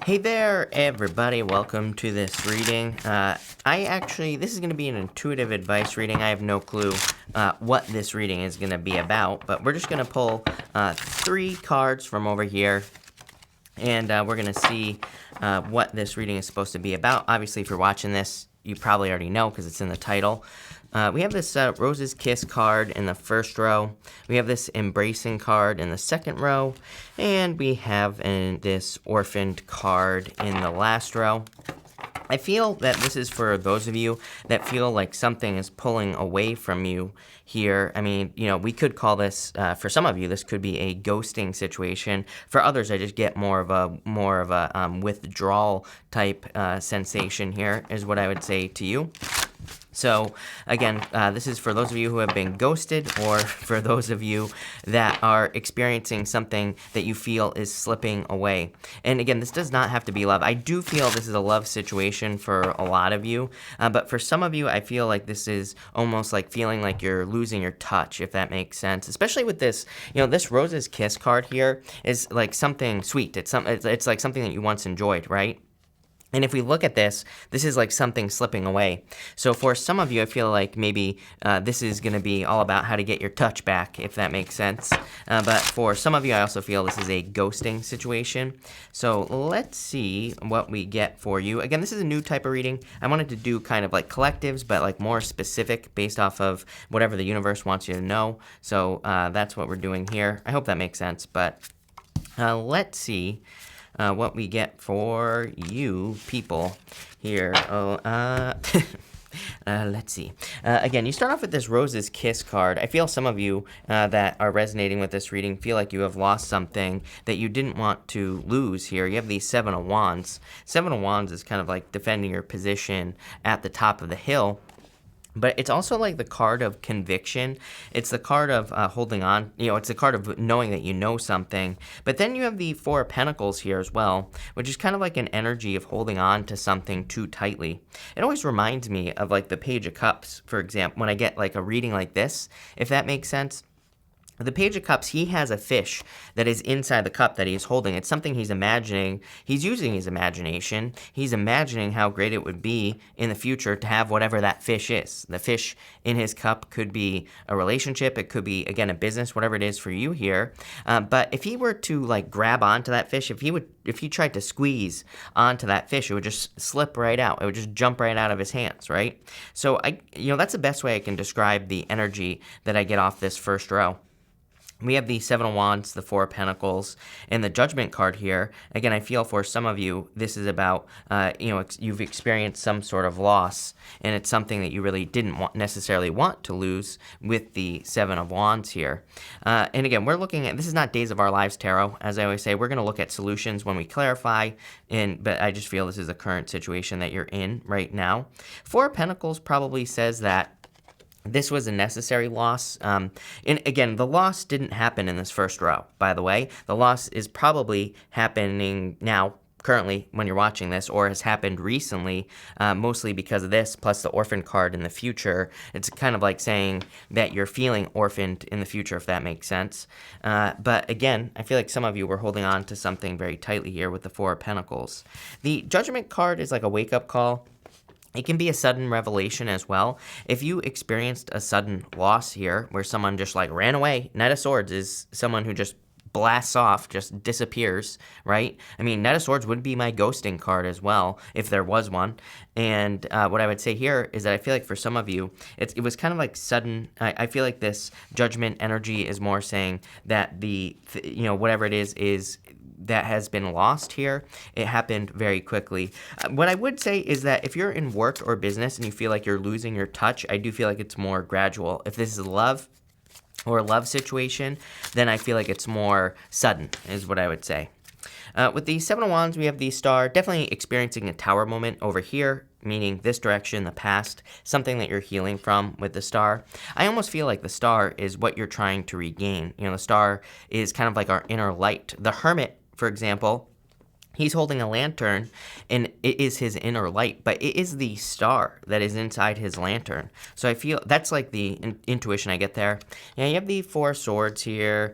Hey there, everybody. Welcome to this reading. This is going to be an intuitive advice reading. I have no clue what this reading is going to be about, but we're just going to pull 3 cards from over here, and we're going to see what this reading is supposed to be about. Obviously, if you're watching this, you probably already know because it's in the title. We have this Rose's Kiss card in the first row. We have this Embracing card in the second row. And we have this Orphaned card in the last row. I feel that this is for those of you that feel like something is pulling away from you here. I mean, we could call this, for some of you, this could be a ghosting situation. For others, I just get more of a withdrawal type sensation here, is what I would say to you. So, again, this is for those of you who have been ghosted, or for those of you that are experiencing something that you feel is slipping away. And again, this does not have to be love. I do feel this is a love situation for a lot of you, but for some of you, I feel like this is almost like feeling like you're losing your touch, if that makes sense. Especially with this, this Rose's Kiss card here is like something sweet. It's like something that you once enjoyed, right? And if we look at this, this is like something slipping away. So for some of you, I feel like maybe this is going to be all about how to get your touch back, if that makes sense. But for some of you, I also feel this is a ghosting situation. So let's see what we get for you. Again, this is a new type of reading. I wanted to do kind of like collectives, but like more specific based off of whatever the universe wants you to know. So that's what we're doing here. I hope that makes sense. But let's see what we get for you people here. Let's see. Again, you start off with this Rose's Kiss card. I feel some of you that are resonating with this reading feel like you have lost something that you didn't want to lose here. You have the Seven of Wands. Seven of Wands is kind of like defending your position at the top of the hill. But it's also like the card of conviction. It's the card of holding on. It's the card of knowing that you know something. But then you have the Four of Pentacles here as well, which is kind of like an energy of holding on to something too tightly. It always reminds me of like the Page of Cups, for example, when I get like a reading like this, if that makes sense. The Page of Cups, he has a fish that is inside the cup that he's holding. It's something he's imagining. He's using his imagination. He's imagining how great it would be in the future to have whatever that fish is. The fish in his cup could be a relationship. It could be, again, a business, whatever it is for you here. But if he were to like grab onto that fish, if he tried to squeeze onto that fish, it would just slip right out. It would just jump right out of his hands, right? So that's the best way I can describe the energy that I get off this first row. We have the Seven of Wands, the Four of Pentacles, and the Judgment card here. Again, I feel for some of you, this is about, you've experienced some sort of loss, and it's something that you really didn't necessarily want to lose with the Seven of Wands here. And again, we're looking at, this is not Days of Our Lives Tarot. As I always say, we're going to look at solutions when we clarify, but I just feel this is the current situation that you're in right now. Four of Pentacles probably says that this was a necessary loss. And again, the loss didn't happen in this first row, by the way. The loss is probably happening now, currently, when you're watching this, or has happened recently, mostly because of this, plus the Orphan card in the future. It's kind of like saying that you're feeling orphaned in the future, if that makes sense. But again, I feel like some of you were holding on to something very tightly here with the Four of Pentacles. The Judgment card is like a wake-up call. It can be a sudden revelation as well. If you experienced a sudden loss here where someone just like ran away, Knight of Swords is someone who just blasts off, just disappears, right? I mean, Knight of Swords would be my ghosting card as well, if there was one. And what I would say here is that I feel like for some of you, it was kind of like sudden. I feel like this Judgment energy is more saying that whatever it is that has been lost here, it happened very quickly. What I would say is that if you're in work or business and you feel like you're losing your touch, I do feel like it's more gradual. If this is love or a love situation, then I feel like it's more sudden, is what I would say. With the Seven of Wands, we have the Star, definitely experiencing a Tower moment over here, meaning this direction, the past, something that you're healing from with the Star. I almost feel like the Star is what you're trying to regain. The Star is kind of like our inner light. The Hermit, for example, he's holding a lantern, and it is his inner light, but it is the star that is inside his lantern. So I feel that's like the intuition I get there. Yeah, you have the Four of Swords here.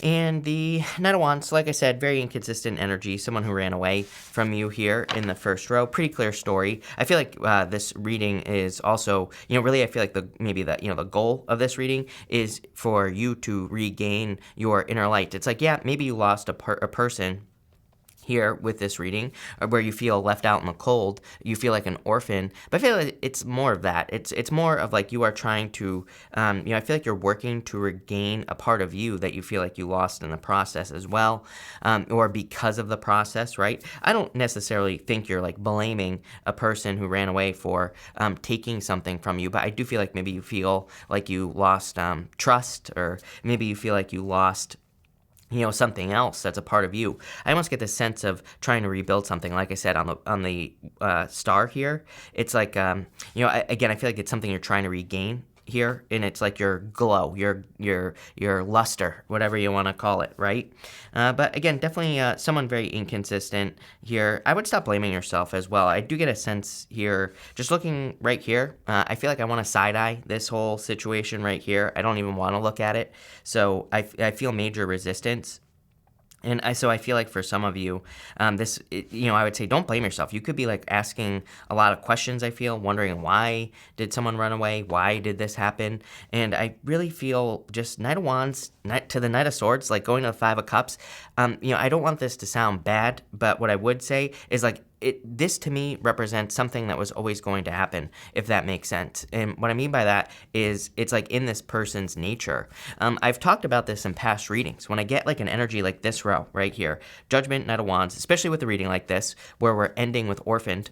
And the Knight of Wands, like I said, very inconsistent energy. Someone who ran away from you here in the first row. Pretty clear story. I feel like this reading is also, really I feel like the goal of this reading is for you to regain your inner light. It's like, yeah, maybe you lost a person here with this reading, where you feel left out in the cold, you feel like an orphan, but I feel like it's more of that. It's more of like you are trying to, I feel like you're working to regain a part of you that you feel like you lost in the process as well, or because of the process, right? I don't necessarily think you're like blaming a person who ran away for taking something from you, but I do feel like maybe you feel like you lost trust, or maybe you feel like you lost something else that's a part of you. I almost get this sense of trying to rebuild something. Like I said, on the star here, it's like, again, I feel like it's something you're trying to regain here, and it's like your glow, your luster, whatever you want to call it, right? But again, definitely someone very inconsistent here. I would stop blaming yourself as well. I do get a sense here, just looking right here, I feel like I want to side-eye this whole situation right here. I don't even want to look at it. So I feel major resistance. And so I feel like for some of you, I would say don't blame yourself. You could be like asking a lot of questions, I feel, wondering why did someone run away? Why did this happen? And I really feel just Knight of Wands to the Knight of Swords, like going to the Five of Cups. I don't want this to sound bad, but what I would say is like, this to me represents something that was always going to happen, if that makes sense. And what I mean by that is it's like in this person's nature. I've talked about this in past readings. When I get like an energy like this row right here, Judgment, Knight of Wands, especially with a reading like this, where we're ending with Orphaned,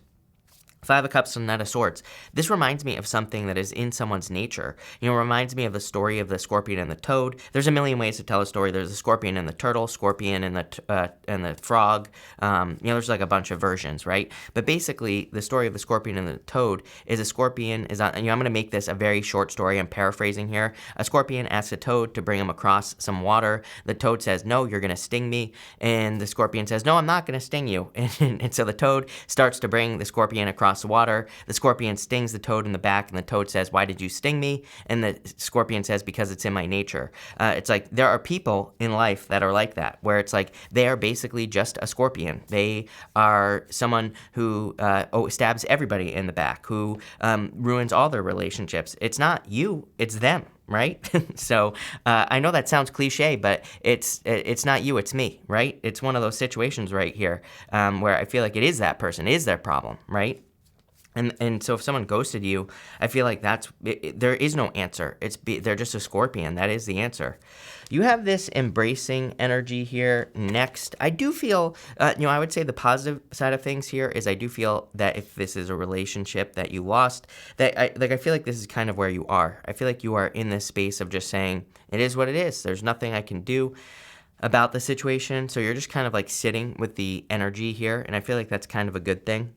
Five of Cups and Knight of Swords. This reminds me of something that is in someone's nature. Reminds me of the story of the scorpion and the toad. There's a million ways to tell a story. There's a scorpion and the turtle, scorpion and the frog. There's like a bunch of versions, right? But basically, the story of the scorpion and the toad is a scorpion is on. I'm going to make this a very short story. I'm paraphrasing here. A scorpion asks a toad to bring him across some water. The toad says, "No, you're going to sting me." And the scorpion says, "No, I'm not going to sting you." And so the toad starts to bring the scorpion across the water. The scorpion stings the toad in the back, and the toad says, "Why did you sting me?" And the scorpion says, "Because it's in my nature." It's like there are people in life that are like that, where it's like they are basically just a scorpion. They are someone who stabs everybody in the back, who ruins all their relationships. It's not you, it's them. Right? So I know that sounds cliche, but it's not you, it's me, right? It's one of those situations right here where I feel like it is that person, it is their problem, right? And so if someone ghosted you, I feel like there is no answer. They're just a scorpion. That is the answer. You have this embracing energy here next. I do feel, I would say the positive side of things here is I do feel that if this is a relationship that you lost, that I feel like this is kind of where you are. I feel like you are in this space of just saying, it is what it is. There's nothing I can do about the situation. So you're just kind of like sitting with the energy here. And I feel like that's kind of a good thing.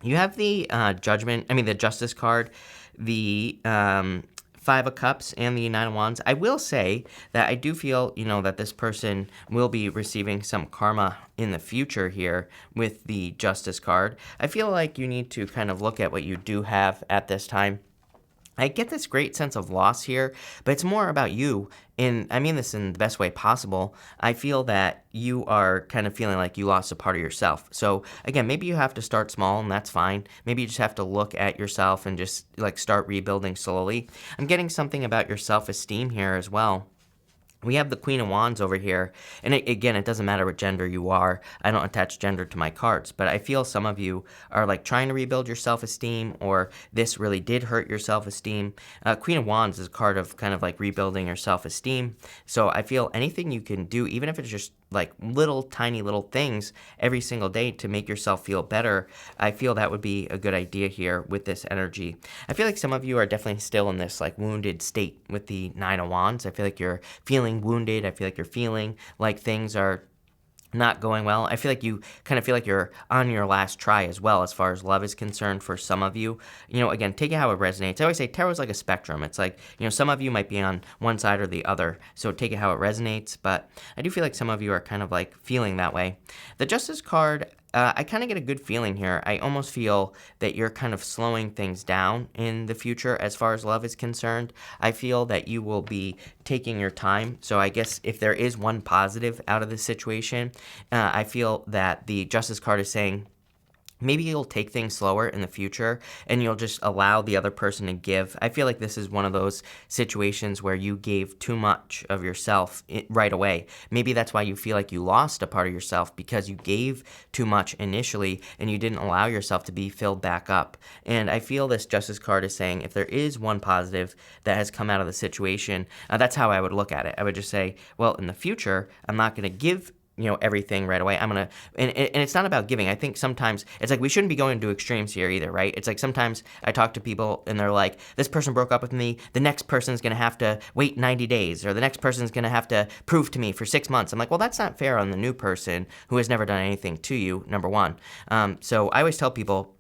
You have the the Justice card, the Five of Cups, and the Nine of Wands. I will say that I do feel, that this person will be receiving some karma in the future here with the Justice card. I feel like you need to kind of look at what you do have at this time. I get this great sense of loss here, but it's more about you, and I mean this in the best way possible. I feel that you are kind of feeling like you lost a part of yourself. So again, maybe you have to start small, and that's fine. Maybe you just have to look at yourself and just like start rebuilding slowly. I'm getting something about your self-esteem here as well. We have the Queen of Wands over here, and again, it doesn't matter what gender you are. I don't attach gender to my cards, but I feel some of you are like trying to rebuild your self-esteem, or this really did hurt your self-esteem. Queen of Wands is a card of kind of like rebuilding your self-esteem. So I feel anything you can do, even if it's just like tiny little things every single day to make yourself feel better, I feel that would be a good idea here with this energy. I feel like some of you are definitely still in this like wounded state with the Nine of Wands. I feel like you're feeling wounded. I feel like you're feeling like things are not going well. I feel like you kind of feel like you're on your last try as well as far as love is concerned for some of you. Again, take it how it resonates. I always say tarot is like a spectrum. It's like, some of you might be on one side or the other, so take it how it resonates. But I do feel like some of you are kind of like feeling that way. The Justice card, I kind of get a good feeling here. I almost feel that you're kind of slowing things down in the future as far as love is concerned. I feel that you will be taking your time. So I guess if there is one positive out of this situation, I feel that the Justice card is saying, maybe you'll take things slower in the future and you'll just allow the other person to give. I feel like this is one of those situations where you gave too much of yourself right away. Maybe that's why you feel like you lost a part of yourself, because you gave too much initially and you didn't allow yourself to be filled back up. And I feel this Justice card is saying if there is one positive that has come out of the situation, that's how I would look at it. I would just say, well, in the future, I'm not going to give everything right away. I'm going to, and it's not about giving. I think sometimes it's like we shouldn't be going to extremes here either, right? It's like sometimes I talk to people and they're like, this person broke up with me. The next person's going to have to wait 90 days, or the next person's going to have to prove to me for 6 months. I'm like, well, that's not fair on the new person who has never done anything to you, number one. So I always tell people,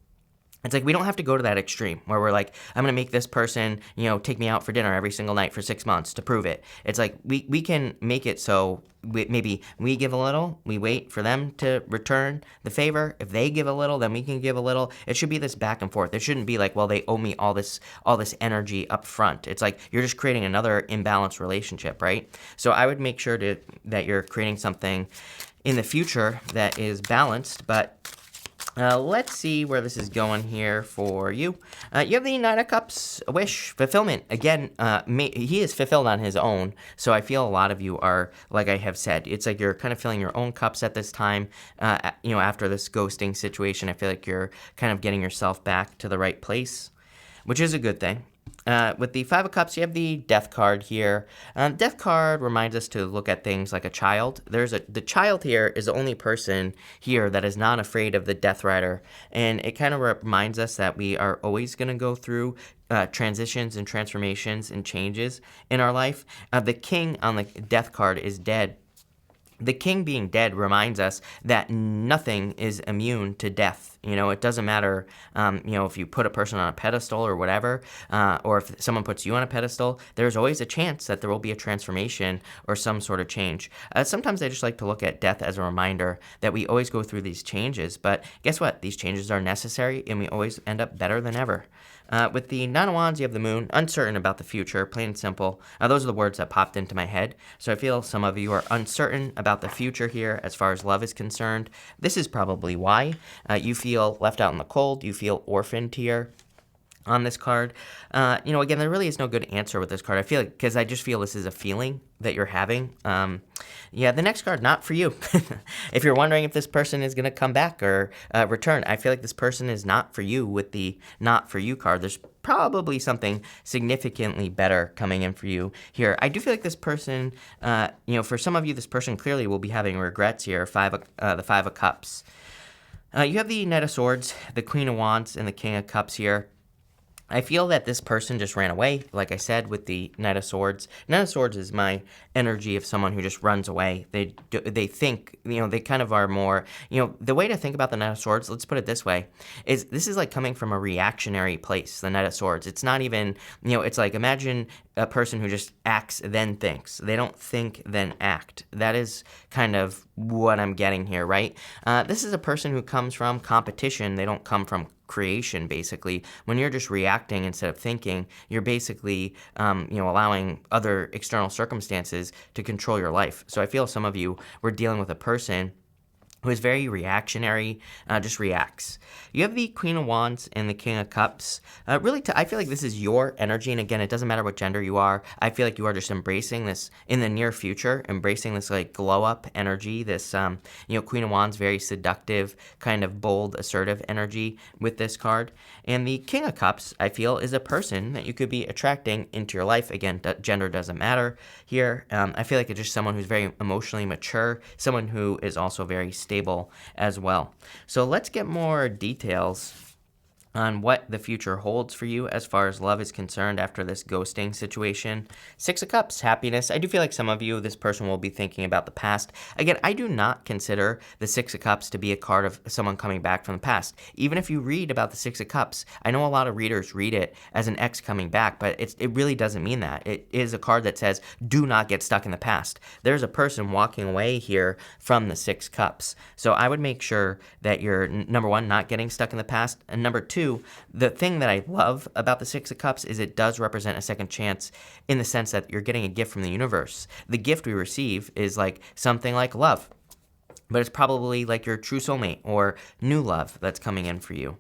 it's like we don't have to go to that extreme where we're like, I'm going to make this person, take me out for dinner every single night for 6 months to prove it. It's like we can make it so maybe we give a little, we wait for them to return the favor. If they give a little, then we can give a little. It should be this back and forth. It shouldn't be like, well, they owe me all this energy up front. It's like you're just creating another imbalanced relationship, right? So I would make sure that you're creating something in the future that is balanced, but let's see where this is going here for you. You have the Knight of Cups, wish, fulfillment. Again, he is fulfilled on his own, so I feel a lot of you are, like I have said, it's like you're kind of filling your own cups at this time. After this ghosting situation, I feel like you're kind of getting yourself back to the right place, which is a good thing. With the Five of Cups, you have the Death card here. Death card reminds us to look at things like a child. The child here is the only person here that is not afraid of the Death Rider, and it kind of reminds us that we are always going to go through transitions and transformations and changes in our life. The King on the Death card is dead. The King being dead reminds us that nothing is immune to death. It doesn't matter, if you put a person on a pedestal or whatever, or if someone puts you on a pedestal, there's always a chance that there will be a transformation or some sort of change. Sometimes I just like to look at death as a reminder that we always go through these changes, but guess what? These changes are necessary and we always end up better than ever. With the Nine of Wands, you have the Moon, uncertain about the future, plain and simple. Those are the words that popped into my head. So I feel some of you are uncertain about the future here as far as love is concerned. This is probably why you feel left out in the cold. You feel orphaned here on this card. Again, there really is no good answer with this card. I feel like, because I just feel this is a feeling that you're having. The next card, not for you. If you're wondering if this person is going to come back or return, I feel like this person is not for you with the not for you card. There's probably something significantly better coming in for you here. I do feel like this person, for some of you, this person clearly will be having regrets here. The Five of Cups. You have the Knight of Swords, the Queen of Wands, and the King of Cups here. I feel that this person just ran away, like I said, with the Knight of Swords. Knight of Swords is my energy of someone who just runs away. They think, they kind of are more, the way to think about the Knight of Swords, let's put it this way, is this is like coming from a reactionary place, the Knight of Swords. It's not even, it's like imagine a person who just acts then thinks. They don't think then act. That is kind of what I'm getting here, right? This is a person who comes from competition. They don't come from creation, basically. When you're just reacting instead of thinking, you're basically, allowing other external circumstances to control your life. So I feel some of you were dealing with a person who is very reactionary, just reacts. You have the Queen of Wands and the King of Cups. I feel like this is your energy, and again, it doesn't matter what gender you are. I feel like you are just embracing this in the near future, embracing this like glow-up energy, this, Queen of Wands, very seductive, kind of bold, assertive energy with this card. And the King of Cups, I feel, is a person that you could be attracting into your life. Again, gender doesn't matter here. I feel like it's just someone who's very emotionally mature, someone who is also very stable as well. So let's get more details on what the future holds for you as far as love is concerned after this ghosting situation. Six of Cups, happiness. I do feel like some of you, this person will be thinking about the past. Again, I do not consider the Six of Cups to be a card of someone coming back from the past. Even if you read about the Six of Cups, I know a lot of readers read it as an ex coming back, but it really doesn't mean that. It is a card that says, do not get stuck in the past. There's a person walking away here from the Six Cups. So I would make sure that you're, number one, not getting stuck in the past, and number two, the thing that I love about the Six of Cups is it does represent a second chance in the sense that you're getting a gift from the universe. The gift we receive is like something like love, but it's probably like your true soulmate or new love that's coming in for you.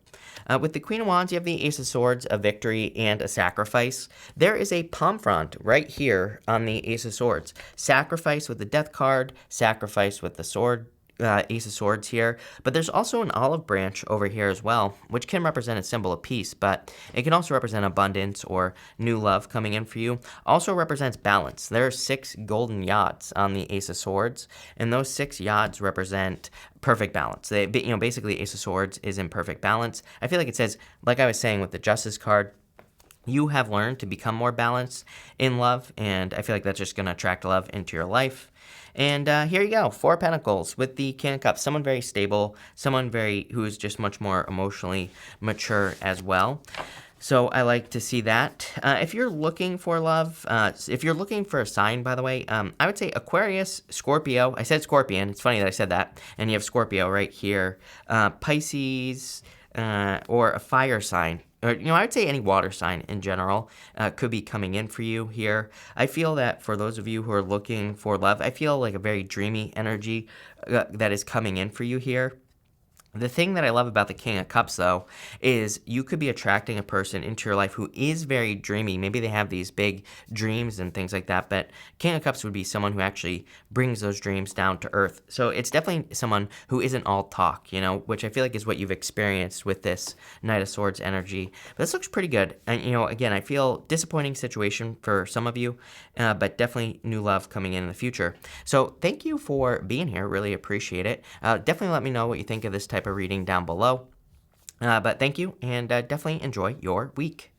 With the Queen of Wands, you have the Ace of Swords, a victory, and a sacrifice. There is a palm front right here on the Ace of Swords. Sacrifice with the Death card, sacrifice with the sword. Ace of Swords here, but there's also an olive branch over here as well, which can represent a symbol of peace, but it can also represent abundance or new love coming in for you. Also represents balance. There are 6 golden yods on the Ace of Swords, and those 6 yods represent perfect balance. They, basically Ace of Swords is in perfect balance. I feel like it says, like I was saying with the Justice card, you have learned to become more balanced in love, and I feel like that's just going to attract love into your life. And here you go, 4 of Pentacles with the King of Cups. Someone very stable, someone who is just much more emotionally mature as well. So I like to see that. If you're looking for love, if you're looking for a sign, by the way, I would say Aquarius, Scorpio. I said Scorpion. It's funny that I said that. And you have Scorpio right here. Pisces, or a fire sign. Or, I would say any water sign in general could be coming in for you here. I feel that for those of you who are looking for love, I feel like a very dreamy energy that is coming in for you here. The thing that I love about the King of Cups, though, is you could be attracting a person into your life who is very dreamy. Maybe they have these big dreams and things like that, but King of Cups would be someone who actually brings those dreams down to earth. So it's definitely someone who isn't all talk, which I feel like is what you've experienced with this Knight of Swords energy. But this looks pretty good. And, again, I feel disappointing situation for some of you, but definitely new love coming in the future. So thank you for being here. Really appreciate it. Definitely let me know what you think of this type of reading down below. But thank you, and definitely enjoy your week.